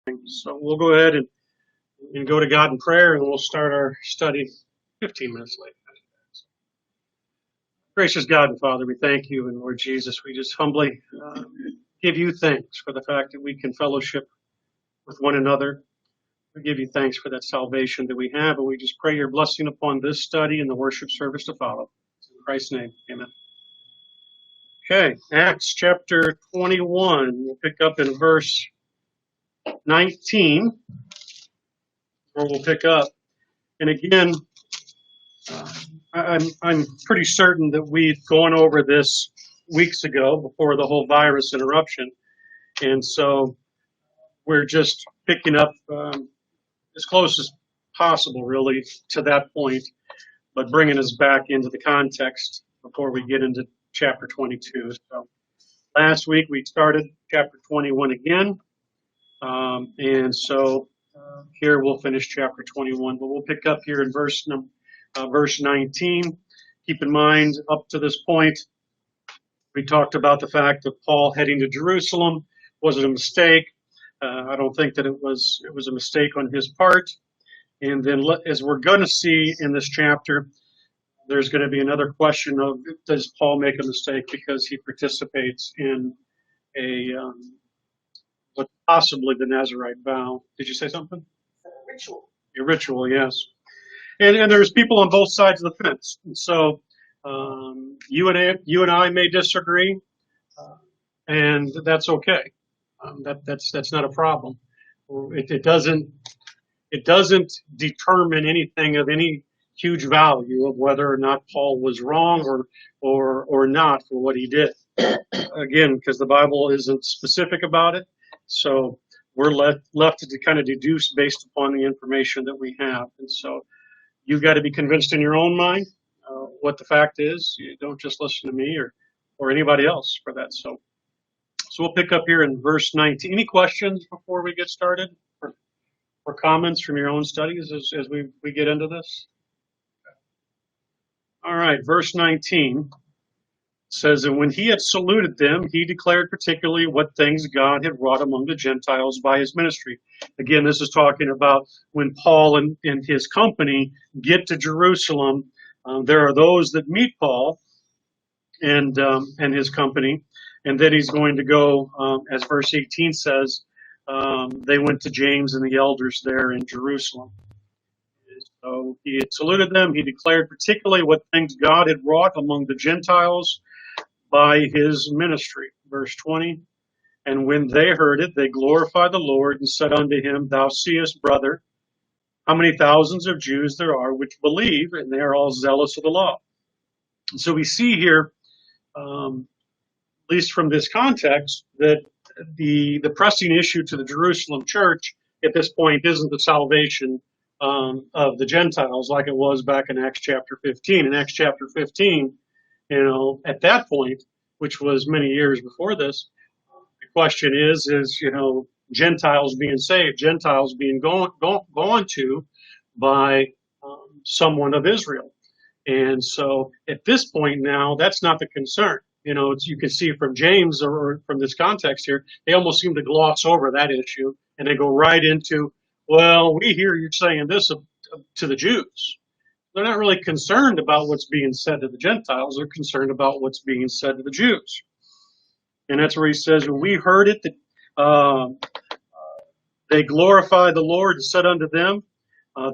So we'll go ahead and go to God in prayer, and we'll start our study 15 minutes late. Gracious God and Father, we thank you, and Lord Jesus, we just humbly give you thanks for the fact that we can fellowship with one another. We give you thanks for that salvation that we have, and we just pray your blessing upon this study and the worship service to follow. In Christ's name, amen. Okay, Acts chapter 21. We'll pick up in verse 19, where we'll pick up. And again, I'm pretty certain that we've gone over this weeks ago before the whole virus interruption. And so we're just picking up as close as possible, really, to that point, but bringing us back into the context before we get into chapter 22. So last week we started chapter 21 again. And so here we'll finish chapter 21, but we'll pick up here in verse 19. Keep in mind, up to this point, we talked about the fact that Paul heading to Jerusalem wasn't a mistake. I don't think that it was a mistake on his part. And then, as we're going to see in this chapter, there's going to be another question of, does Paul make a mistake because he participates in what possibly the Nazirite vow? Did you say something? Ritual. A ritual, yes. And there's people on both sides of the fence. And so you and I may disagree, and that's okay. That's not a problem. It doesn't determine anything of any huge value of whether or not Paul was wrong or not for what he did. Again, because the Bible isn't specific about it, so we're left to kind of deduce based upon the information that we have. And so you've got to be convinced in your own mind what the fact is. You don't just listen to me or anybody else for that. So we'll pick up here in verse 19. Any questions before we get started, or comments from your own studies as we get into this? All right, verse 19 says, and when he had saluted them, he declared particularly what things God had wrought among the Gentiles by his ministry. Again, this is talking about when Paul and his company get to Jerusalem. There are those that meet Paul and his company, and then he's going to go, as verse 18 says, they went to James and the elders there in Jerusalem. So he had saluted them. He declared particularly what things God had wrought among the Gentiles by his ministry. Verse 20, and when they heard it, they glorified the Lord and said unto him, thou seest, brother, how many thousands of Jews there are which believe, and they are all zealous of the law. And so we see here, at least from this context, that the pressing issue to the Jerusalem church at this point isn't the salvation of the Gentiles like it was back in Acts chapter 15. In Acts chapter 15, at that point, which was many years before this, the question is Gentiles being saved, Gentiles being gone to by someone of Israel. And so at this point now, that's not the concern. You can see from James or from this context here, they almost seem to gloss over that issue, and they go right into, well, we hear you saying this to the Jews. They're not really concerned about what's being said to the Gentiles. They're concerned about what's being said to the Jews. And that's where he says, when we heard it, they glorified the Lord and said unto them,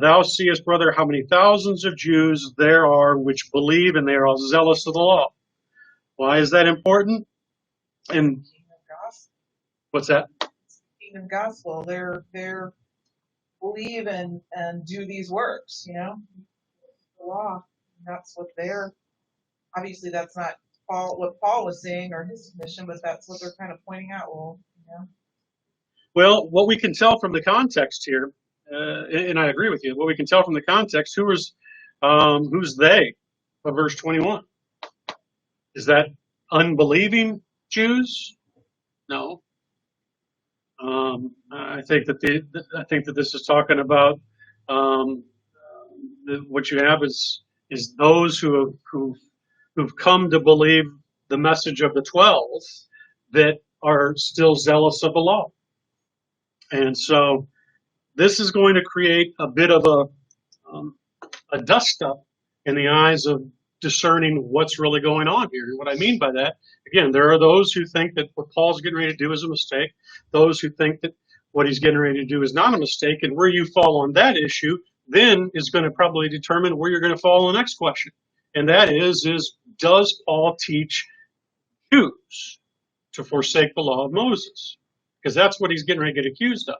thou seest, brother, how many thousands of Jews there are which believe, and they are all zealous of the law. Why is that important? And what's that? Kingdom gospel. They're believe and do these works, the law. That's what obviously that's not what Paul was saying or his mission, but that's what they're kind of pointing out. Well, what we can tell from the context here, and I agree with you, what we can tell from the context, who's they of verse 21? Is that unbelieving Jews? No. I think that this is talking about what you have is those who've come to believe the message of the 12 that are still zealous of the law. And so this is going to create a bit of a dust up in the eyes of discerning what's really going on here. And what I mean by that, again, there are those who think that what Paul's getting ready to do is a mistake, those who think that what he's getting ready to do is not a mistake, and where you fall on that issue then is going to probably determine where you're going to fall on the next question. And that is does Paul teach Jews to forsake the law of Moses? Because that's what he's getting ready to get accused of.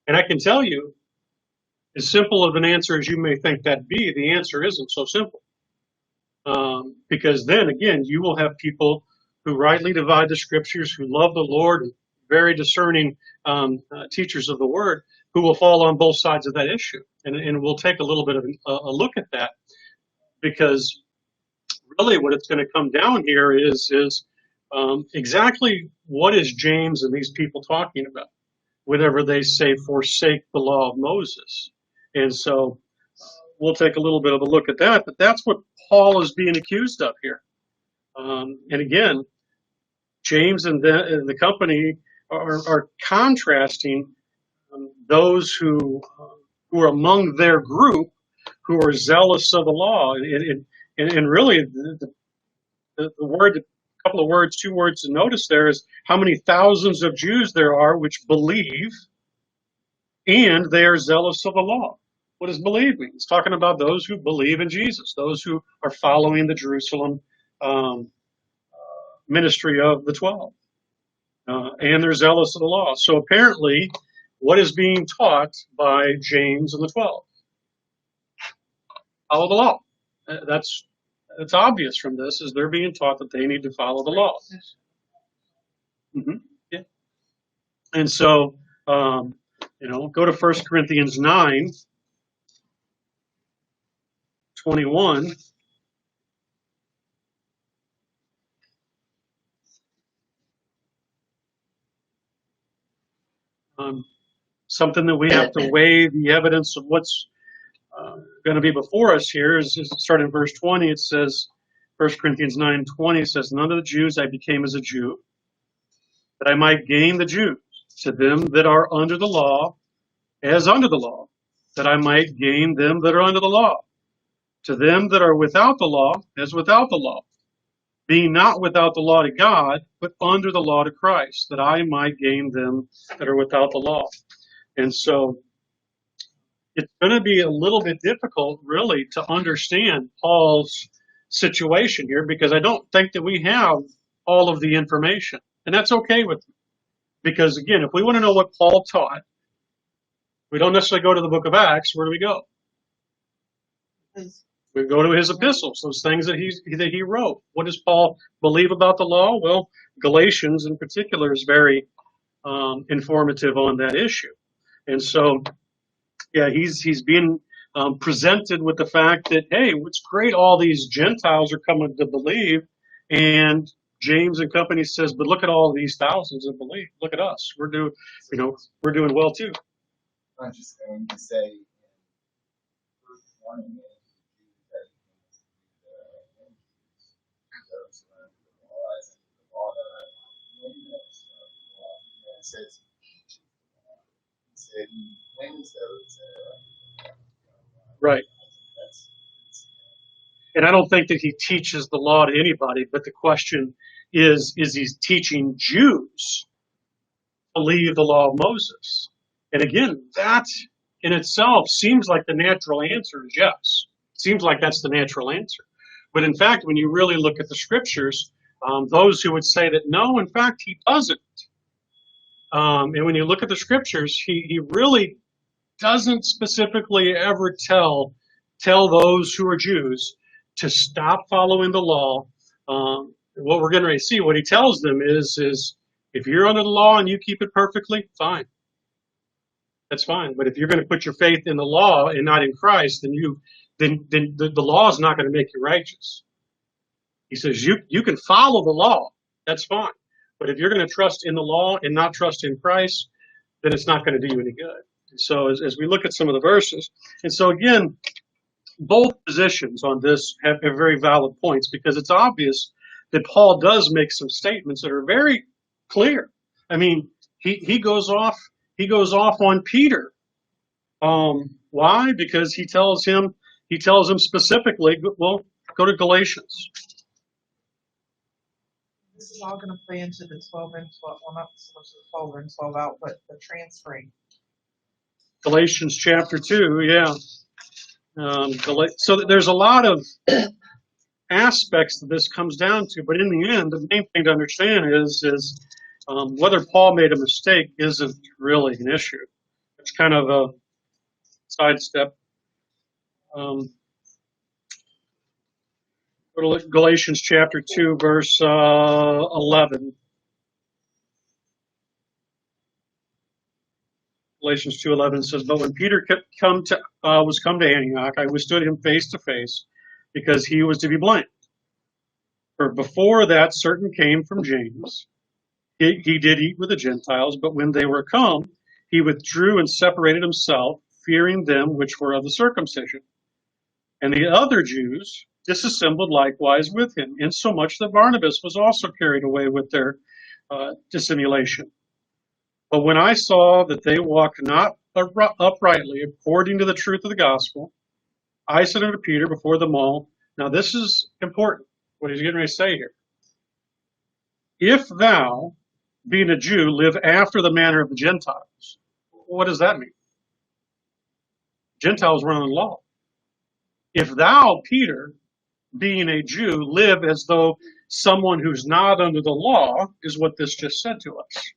And I can tell you, as simple of an answer as you may think that'd be, the answer isn't so simple. Because then again, you will have people who rightly divide the scriptures, who love the Lord, very discerning teachers of the word, who will fall on both sides of that issue. And we'll take a little bit of a look at that, because really what it's going to come down here is exactly what is James and these people talking about whenever they say forsake the law of Moses. And so we'll take a little bit of a look at that, but that's what Paul is being accused of here. And again, James and the company are contrasting those who are among their group who are zealous of the law. And really, the word, a couple of words, 2 words to notice there is how many thousands of Jews there are which believe, and they are zealous of the law. What does believe mean? It's talking about those who believe in Jesus, those who are following the Jerusalem ministry of the 12. And they're zealous of the law. So apparently, what is being taught by James and the 12? Follow the law. That's obvious from this, is they're being taught that they need to follow the law. Yeah. And so, go to 1 Corinthians 9, 21. Something that we have to weigh the evidence of what's going to be before us here is starting in verse 20. It says, 1 Corinthians 9:20 says, "None of the Jews I became as a Jew, that I might gain the Jews. To them that are under the law, as under the law, that I might gain them that are under the law. To them that are without the law, as without the law, being not without the law to God, but under the law to Christ, that I might gain them that are without the law." And so it's going to be a little bit difficult, really, to understand Paul's situation here, because I don't think that we have all of the information. And that's okay with me. Because, again, if we want to know what Paul taught, we don't necessarily go to the book of Acts. Where do we go? We go to his epistles, those things that he wrote. What does Paul believe about the law? Well, Galatians in particular is very informative on that issue. And so, yeah, he's being presented with the fact that, hey, it's great all these Gentiles are coming to believe, and James and company says, but look at all these thousands that believe. Look at us. We're doing well too. I'm just going to say, in verse 1, it says, he claims those. Right. And I don't think that he teaches the law to anybody, but the question is he teaching Jews to believe the law of Moses? And again, that in itself seems like the natural answer is yes. It seems like that's the natural answer. But in fact, when you really look at the scriptures, those who would say that no, in fact, he doesn't. And when you look at the scriptures, he really doesn't specifically ever tell those who are Jews to stop following the law. What we're going to see, what he tells them is if you're under the law and you keep it perfectly, fine. That's fine. But if you're going to put your faith in the law and not in Christ, then the law is not going to make you righteous. He says you can follow the law. That's fine. But if you're going to trust in the law and not trust in Christ, then it's not going to do you any good. And so as we look at some of the verses, and so again, both positions on this have very valid points, because it's obvious that Paul does make some statements that are very clear. I mean, he goes off he goes off on Peter. Why? Because he tells him specifically, well, go to Galatians. This is all going to play into the 12 and 12, well, not so much the 12 and 12 out, but the transferring. Galatians chapter 2, yeah. So there's a lot of aspects that this comes down to, but in the end, the main thing to understand is whether Paul made a mistake isn't really an issue. It's kind of a sidestep. Go to Galatians chapter 2, verse 11. Galatians 2:11 says, "But when Peter was come to Antioch, I withstood him face to face, because he was to be blamed. For before that, certain came from James. He did eat with the Gentiles, but when they were come, he withdrew and separated himself, fearing them which were of the circumcision. And the other Jews disassembled likewise with him, insomuch that Barnabas was also carried away with their dissimulation. But when I saw that they walked not uprightly according to the truth of the gospel, I said unto Peter before them all," now this is important, what he's getting ready to say here. "If thou, being a Jew, live after the manner of the Gentiles," what does that mean? Gentiles were under the law. "If thou, Peter, being a Jew, live as though someone who's not under the law," is what this just said to us.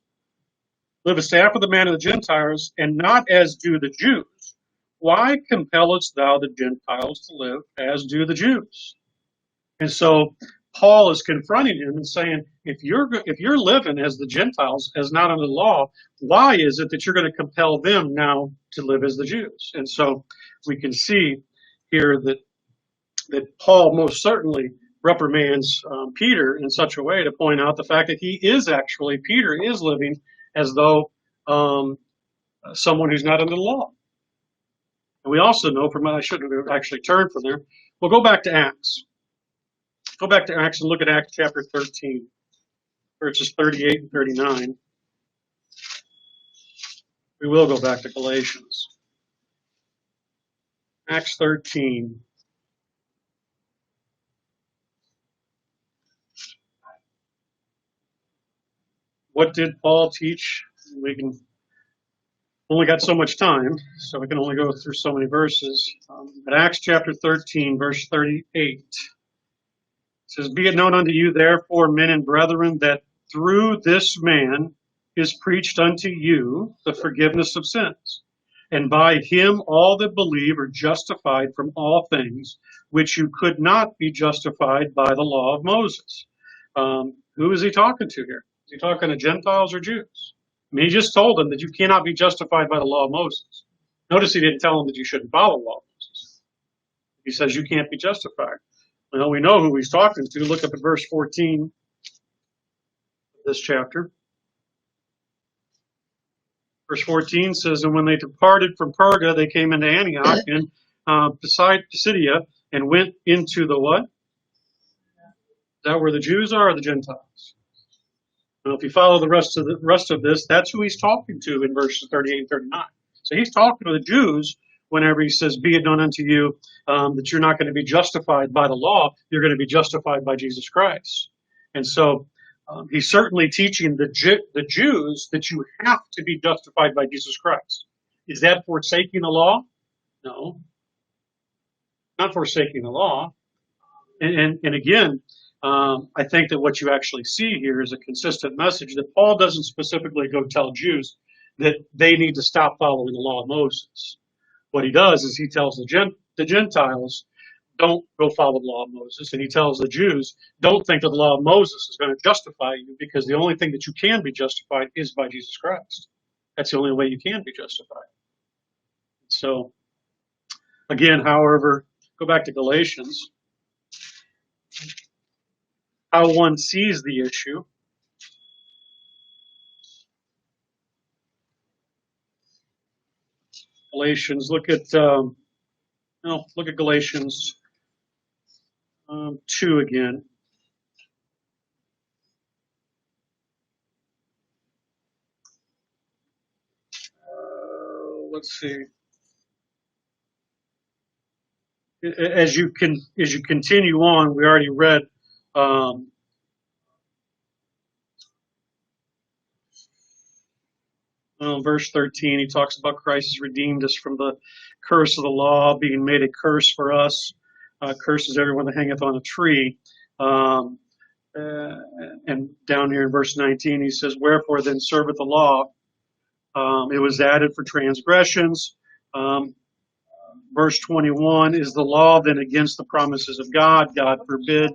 "Livest after the manner of the Gentiles, and not as do the Jews. Why compellest thou the Gentiles to live as do the Jews?" And so Paul is confronting him and saying, if you're living as the Gentiles, as not under the law, why is it that you're going to compel them now to live as the Jews? And so we can see here that Paul most certainly reprimands Peter in such a way to point out the fact that Peter is living as though someone who's not under the law. And we also know I shouldn't have actually turned from there. We'll go back to Acts. Go back to Acts and look at Acts chapter 13, verses 38 and 39. We will go back to Galatians. Acts 13. What did Paul teach? We can only got so much time, so we can only go through so many verses. But Acts chapter 13, verse 38 says, "Be it known unto you, therefore, men and brethren, that through this man is preached unto you the forgiveness of sins. And by him all that believe are justified from all things, which you could not be justified by the law of Moses." Who is he talking to here? Is he talking to Gentiles or Jews? I mean, he just told them that you cannot be justified by the law of Moses. Notice he didn't tell them that you shouldn't follow the law of Moses. He says you can't be justified. Well, we know who he's talking to. Look up at verse 14 of this chapter. Verse 14 says, "And when they departed from Perga, they came into Antioch and beside Pisidia, and went into the what? Is that where the Jews are or the Gentiles? Well, if you follow the rest of this, that's who he's talking to in verses 38 and 39. So he's talking to the Jews whenever he says, "Be it known unto you that you're not going to be justified by the law, you're going to be justified by Jesus Christ." And so he's certainly teaching the Jews that you have to be justified by Jesus Christ. Is that forsaking the law? No, not forsaking the law. And again, I think that what you actually see here is a consistent message that Paul doesn't specifically go tell Jews that they need to stop following the law of Moses. What he does is he tells the Gentiles, don't go follow the law of Moses. And he tells the Jews, don't think that the law of Moses is going to justify you, because the only thing that you can be justified is by Jesus Christ. That's the only way you can be justified. So, again, however, go back to Galatians. How one sees the issue. Galatians, look at Galatians 2 again. let's see. As you continue on, we already read verse 13. He talks about Christ has redeemed us from the curse of the law, being made a curse for us. Curses everyone that hangeth on a tree. And down here in verse 19, he says, "Wherefore then serveth the law? It was added for transgressions." Verse 21, "Is the law then against the promises of God? God forbid."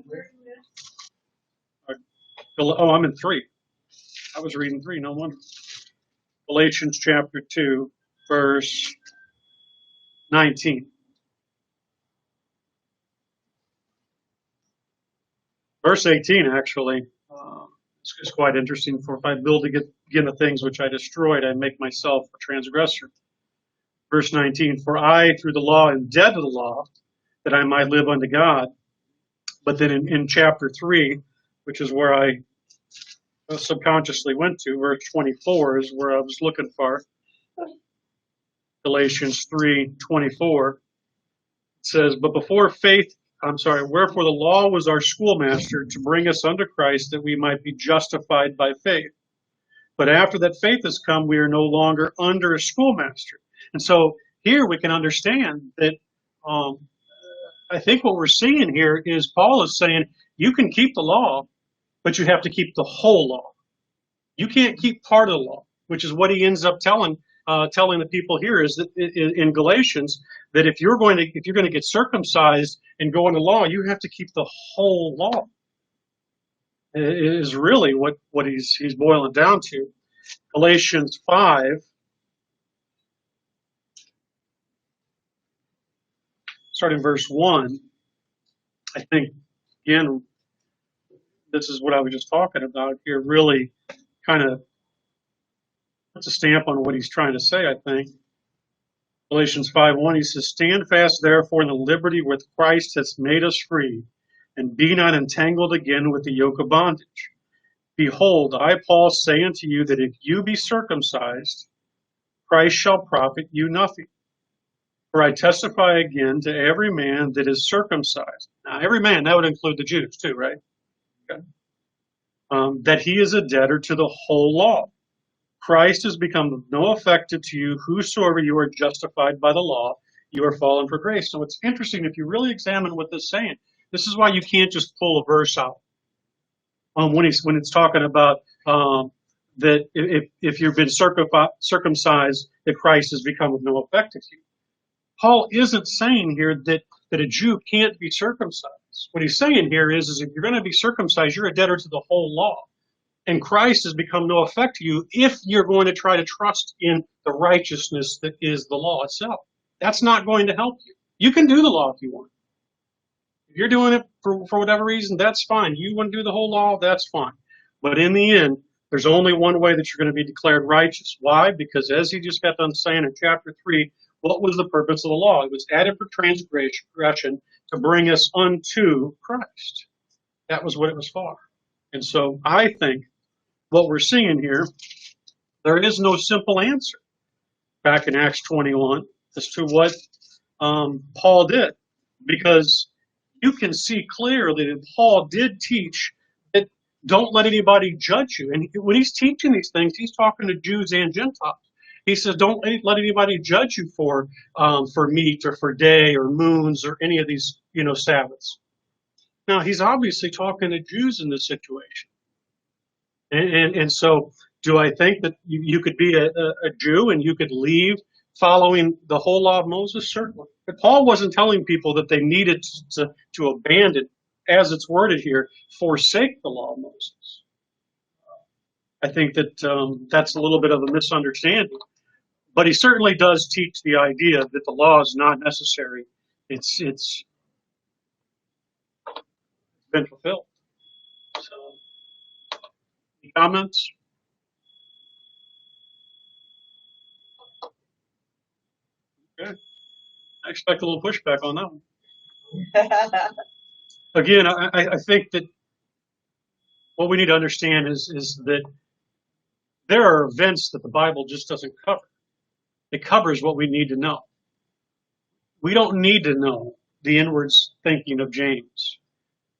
Oh, I'm in 3. I was reading 3, no wonder. Galatians chapter 2, verse 19. Verse 18, actually, is quite interesting. "For if I build again the things which I destroyed, I make myself a transgressor." Verse 19, "For I, through the law, am dead to the law, that I might live unto God." But then in chapter 3, which is where I subconsciously went to, verse 24 is where I was looking for. Galatians 3:24 says, wherefore the law was our schoolmaster to bring us unto Christ, that we might be justified by faith. But after that faith has come, we are no longer under a schoolmaster." And so here we can understand that I think what we're seeing here is Paul is saying you can keep the law, but you have to keep the whole law. You can't keep part of the law, which is what he ends up telling the people here is that in Galatians, that if you're going to get circumcised and go into law, you have to keep the whole law. It is really what he's boiling down to. Galatians 5. Starting verse 1, I think, again, this is what I was just talking about here, really kind of puts a stamp on what he's trying to say, I think. Galatians 5:1, he says, "Stand fast, therefore, in the liberty with Christ has made us free, and be not entangled again with the yoke of bondage. Behold, I, Paul, say unto you that if you be circumcised, Christ shall profit you nothing. For I testify again to every man that is circumcised." Now, every man, that would include the Jews too, right? Okay. "That he is a debtor to the whole law. Christ has become of no effect to you. Whosoever you are justified by the law, you are fallen for grace." So it's interesting if you really examine what this is saying. This is why you can't just pull a verse out. When it's talking about that if you've been circumcised, that Christ has become of no effect to you. Paul isn't saying here that a Jew can't be circumcised. What he's saying here is if you're going to be circumcised, you're a debtor to the whole law. And Christ has become no effect to you if you're going to try to trust in the righteousness that is the law itself. That's not going to help you. You can do the law if you want. If you're doing it for whatever reason, that's fine. You want to do the whole law, that's fine. But in the end, there's only one way that you're going to be declared righteous. Why? Because as he just got done saying in chapter 3, what was the purpose of the law? It was added for transgression to bring us unto Christ. That was what it was for. And so I think what we're seeing here, there is no simple answer back in Acts 21 as to what Paul did. Because you can see clearly that Paul did teach that don't let anybody judge you. And when he's teaching these things, he's talking to Jews and Gentiles. He says, don't let anybody judge you for meat or for day or moons or any of these, Sabbaths. Now, he's obviously talking to Jews in this situation. And so do I think that you could be a Jew and you could leave following the whole law of Moses? Certainly. But Paul wasn't telling people that they needed to abandon, as it's worded here, forsake the law of Moses. I think that that's a little bit of a misunderstanding. But he certainly does teach the idea that the law is not necessary. It's been fulfilled. So, any comments? Okay. I expect a little pushback on that one. Again, I think that what we need to understand is that there are events that the Bible just doesn't cover. It covers what we need to know. We don't need to know the inward thinking of James.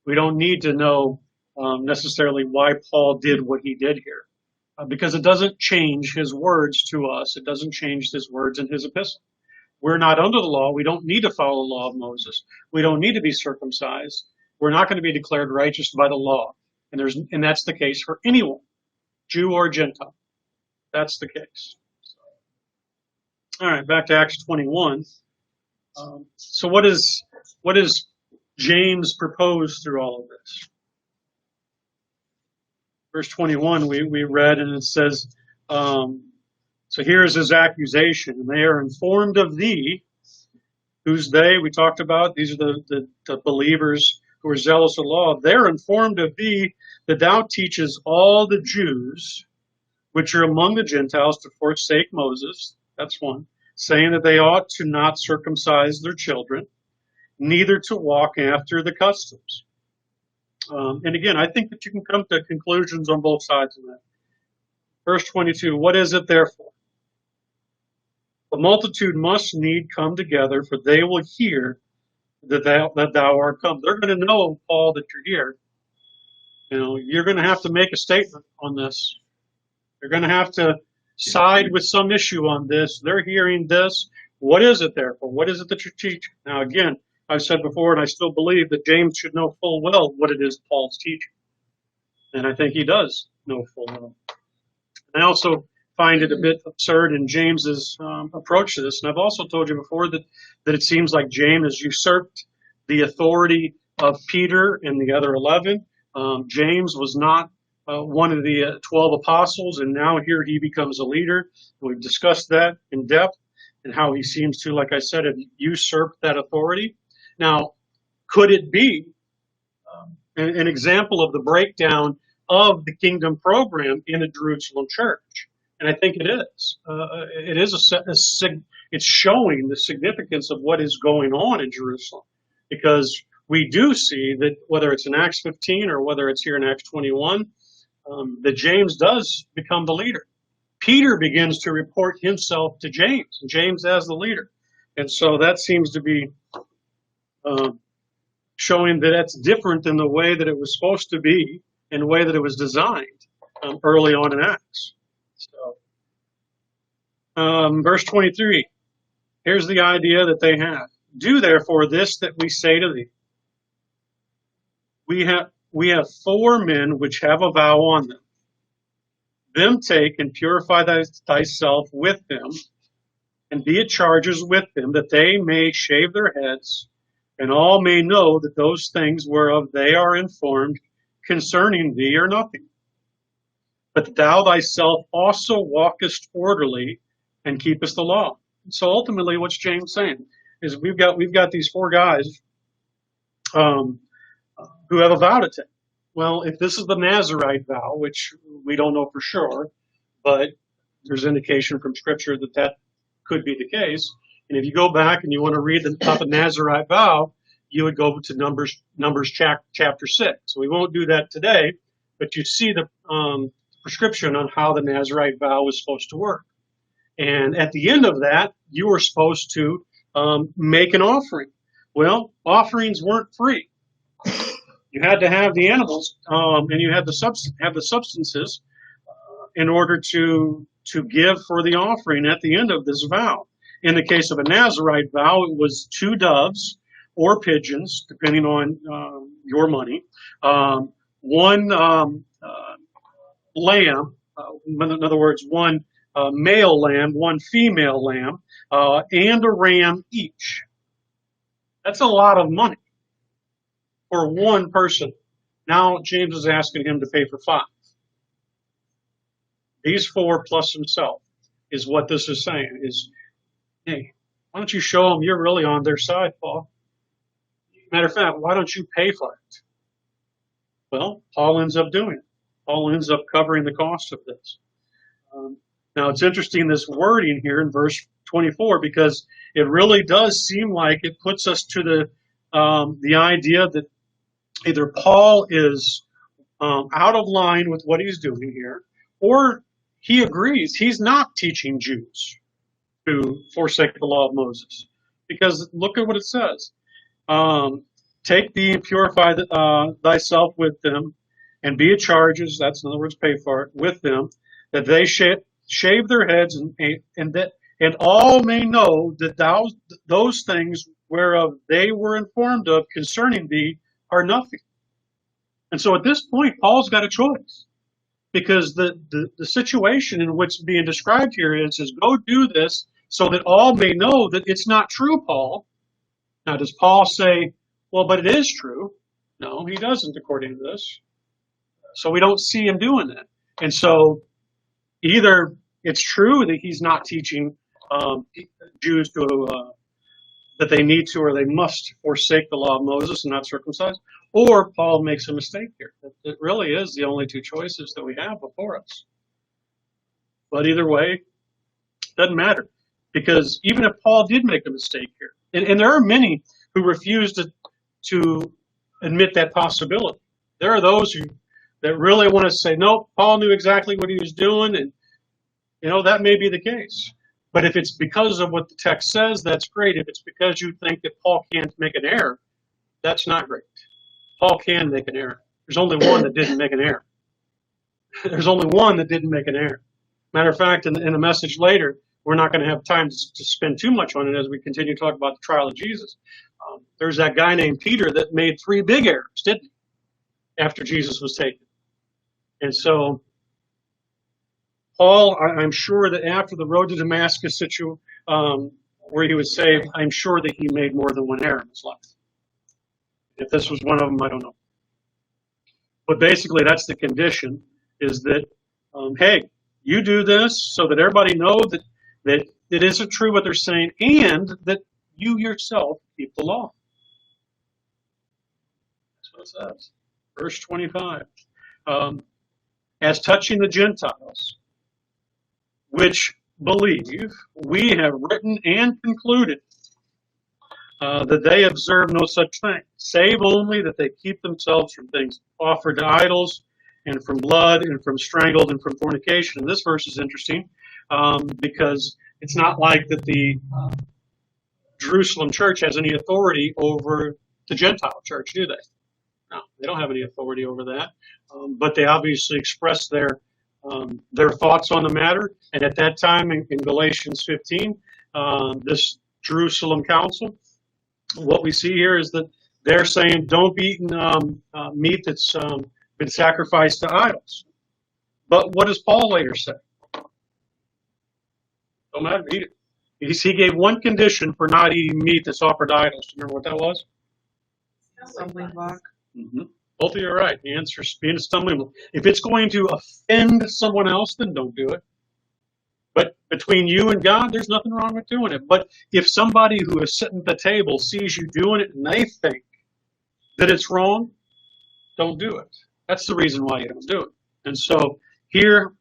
We don't need to know necessarily why Paul did what he did here, because it doesn't change his words to us. It doesn't change his words in his epistle. We're not under the law. We don't need to follow the law of Moses. We don't need to be circumcised. We're not going to be declared righteous by the law. And that's the case for anyone, Jew or Gentile. That's the case. All right, back to Acts 21. So what is James propose through all of this? Verse 21 we read, and it says, so here is his accusation, and they are informed of thee. Who's they? We talked about. These are the believers who are zealous of law. They're informed of thee that thou teaches all the Jews which are among the Gentiles to forsake Moses. That's one. Saying that they ought to not circumcise their children, neither to walk after the customs. And again, I think that you can come to conclusions on both sides of that. Verse 22, what is it therefore? The multitude must need come together, for they will hear that thou art come. They're going to know, Paul, that you're here. You know, you're going to have to make a statement on this. You're going to have to side with some issue on this. They're hearing this. What is it therefore? What is it that you're teaching? Now, again, I've said before, and I still believe that James should know full well what it is Paul's teaching. And I think he does know full well. I also find it a bit absurd in James's approach to this. And I've also told you before that it seems like James has usurped the authority of Peter and the other 11. James was not one of the 12 apostles, and now here he becomes a leader. We've discussed that in depth and how he seems to, like I said, have usurped that authority. Now, could it be an example of the breakdown of the kingdom program in the Jerusalem church? And I think it is. It's showing the significance of what is going on in Jerusalem, because we do see that whether it's in Acts 15 or whether it's here in Acts 21, that James does become the leader. Peter begins to report himself to James, and James as the leader. And so that seems to be showing that that's different than the way that it was supposed to be and the way that it was designed early on in Acts. So, verse 23, here's the idea that they have. Do therefore this that we say to thee. We have 4 men which have a vow on them. Them take and purify thyself with them, and be at charges with them, that they may shave their heads, and all may know that those things whereof they are informed concerning thee are nothing. But thou thyself also walkest orderly and keepest the law. So ultimately, what's James saying is we've got these 4 guys who have a vow to take. Well, if this is the Nazirite vow, which we don't know for sure, but there's indication from Scripture that could be the case. And if you go back and you want to read about the Nazirite vow, you would go to Numbers chapter 6. So we won't do that today, but you see the prescription on how the Nazirite vow was supposed to work. And at the end of that, you were supposed to make an offering. Well, offerings weren't free. You had to have the animals, and you had the substances in order to give for the offering at the end of this vow. In the case of a Nazirite vow, it was 2 doves or pigeons, depending on your money, 1 lamb, in other words, 1 male lamb, 1 female lamb, and a ram each. That's a lot of money for 1 person. Now James is asking him to pay for 5. These 4 plus himself is what this is saying. Is, hey, why don't you show them you're really on their side, Paul? Matter of fact, why don't you pay for it? Well, Paul ends up doing it. Paul ends up covering the cost of this. Now, it's interesting, this wording here in verse 24, because it really does seem like it puts us to the idea that either Paul is out of line with what he's doing here, or he agrees he's not teaching Jews to forsake the law of Moses. Because look at what it says. Take thee and purify thyself with them, and be at charges, that's in other words, pay for it, with them, that they shave their heads, and all may know that those things whereof they were informed of concerning thee are nothing. And so at this point, Paul's got a choice. Because the situation in which being described here is go do this so that all may know that it's not true, Paul. Now, does Paul say, well, but it is true? No, he doesn't, according to this. So we don't see him doing that. And so either it's true that he's not teaching Jews that they need to or they must forsake the law of Moses and not circumcise, or Paul makes a mistake here. It really is the only two choices that we have before us. But either way, it doesn't matter. Because even if Paul did make a mistake here, and there are many who refuse to admit that possibility. There are those that really want to say, no, Paul knew exactly what he was doing, and that may be the case. But if it's because of what the text says, that's great. If it's because you think that Paul can't make an error, that's not great. Paul can make an error. There's only one that didn't make an error. There's only one that didn't make an error. Matter of fact, in the message later, we're not going to have time to spend too much on it as we continue to talk about the trial of Jesus. There's that guy named Peter that made 3 big errors, didn't he? After Jesus was taken. And so, Paul, I'm sure that after the road to Damascus where he was saved, I'm sure that he made more than one error in his life. If this was one of them, I don't know. But basically, that's the condition, is that, hey, you do this so that everybody knows that it isn't true what they're saying, and that you yourself keep the law. That's what it says. Verse 25. As touching the Gentiles, which believe, we have written and concluded that they observe no such thing, save only that they keep themselves from things offered to idols, and from blood, and from strangled, and from fornication. And this verse is interesting because it's not like that the Jerusalem church has any authority over the Gentile church, do they? No, they don't have any authority over that. But they obviously express their thoughts on the matter. And at that time, in Galatians 15, this Jerusalem council, what we see here is that they're saying, don't be eating meat that's been sacrificed to idols. But what does Paul later say? Don't matter, eat it. He gave one condition for not eating meat that's offered to idols. Do you remember what that was? Stumbling block. Mm-hmm. Both of you are right. The answer is being a stumbling block. If it's going to offend someone else, then don't do it. But between you and God, there's nothing wrong with doing it. But if somebody who is sitting at the table sees you doing it and they think that it's wrong, don't do it. That's the reason why you don't do it. And so here,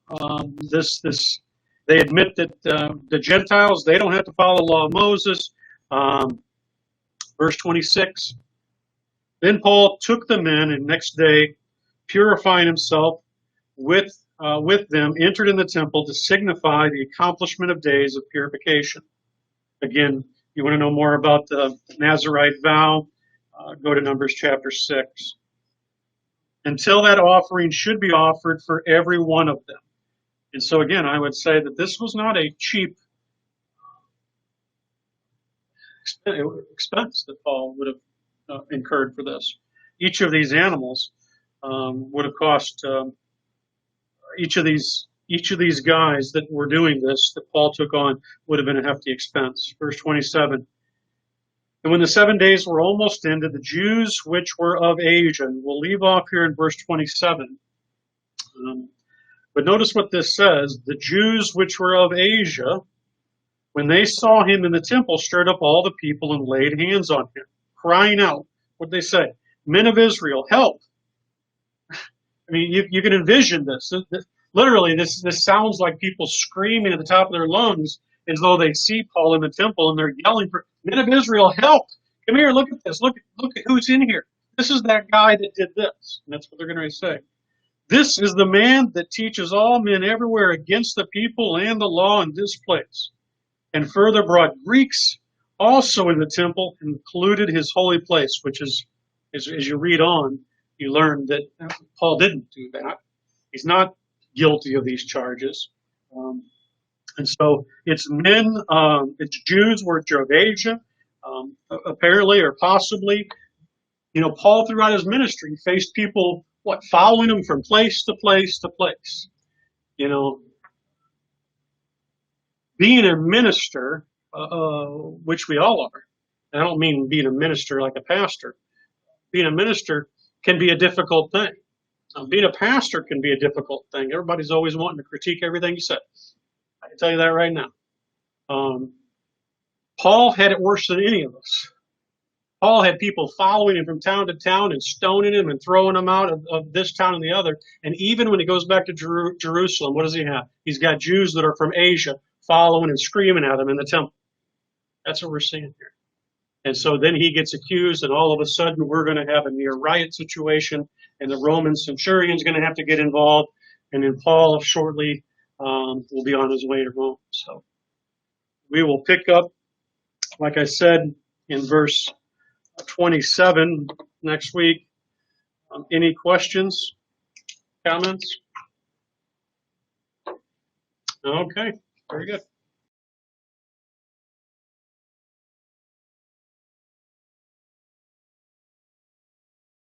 they admit that the Gentiles, they don't have to follow the law of Moses. Verse 26. Then Paul took the men, and next day, purifying himself with them, entered in the temple to signify the accomplishment of days of purification. Again, you want to know more about the Nazirite vow, go to Numbers chapter 6. Until that offering should be offered for every one of them. And so again, I would say that this was not a cheap expense that Paul would have incurred for this. Each of these animals would have cost each of these guys that were doing this that Paul took on would have been a hefty expense. Verse 27. And when the 7 days were almost ended, the Jews which were of Asia, and we'll leave off here in verse 27. But notice what this says. The Jews which were of Asia, when they saw him in the temple, stirred up all the people and laid hands on him, crying out. What did they say? Men of Israel, help. I mean, you can envision this. Literally, this sounds like people screaming at the top of their lungs as though they see Paul in the temple and they're yelling for, men of Israel, help. Come here, look at this. Look at who's in here. This is that guy that did this. And that's what they're going to say. This is the man that teaches all men everywhere against the people and the law in this place. and further brought Greeks also in the temple and polluted his holy place, which is, as you read on, you learn that Paul didn't do that. He's not guilty of these charges. And so it's men, it's Jews which are of Asia, apparently or possibly. You know, Paul throughout his ministry faced people, following him from place to place to place. You know, being a minister, which we all are, and I don't mean being a minister like a pastor, being a minister can be a difficult thing. Being a pastor can be a difficult thing. Everybody's always wanting to critique everything you say. I can tell you that right now. Paul had it worse than any of us. Paul had people following him from town to town and stoning him and throwing him out of this town and the other. And even when he goes back to Jerusalem, what does he have? He's got Jews that are from Asia following and screaming at him in the temple. That's what we're seeing here. And so then he gets accused, and all of a sudden we're going to have a near riot situation, and the Roman centurion's going to have to get involved, and then Paul shortly will be on his way to Rome. So we will pick up, like I said, in verse 27 next week. Any questions, comments? Okay, very good.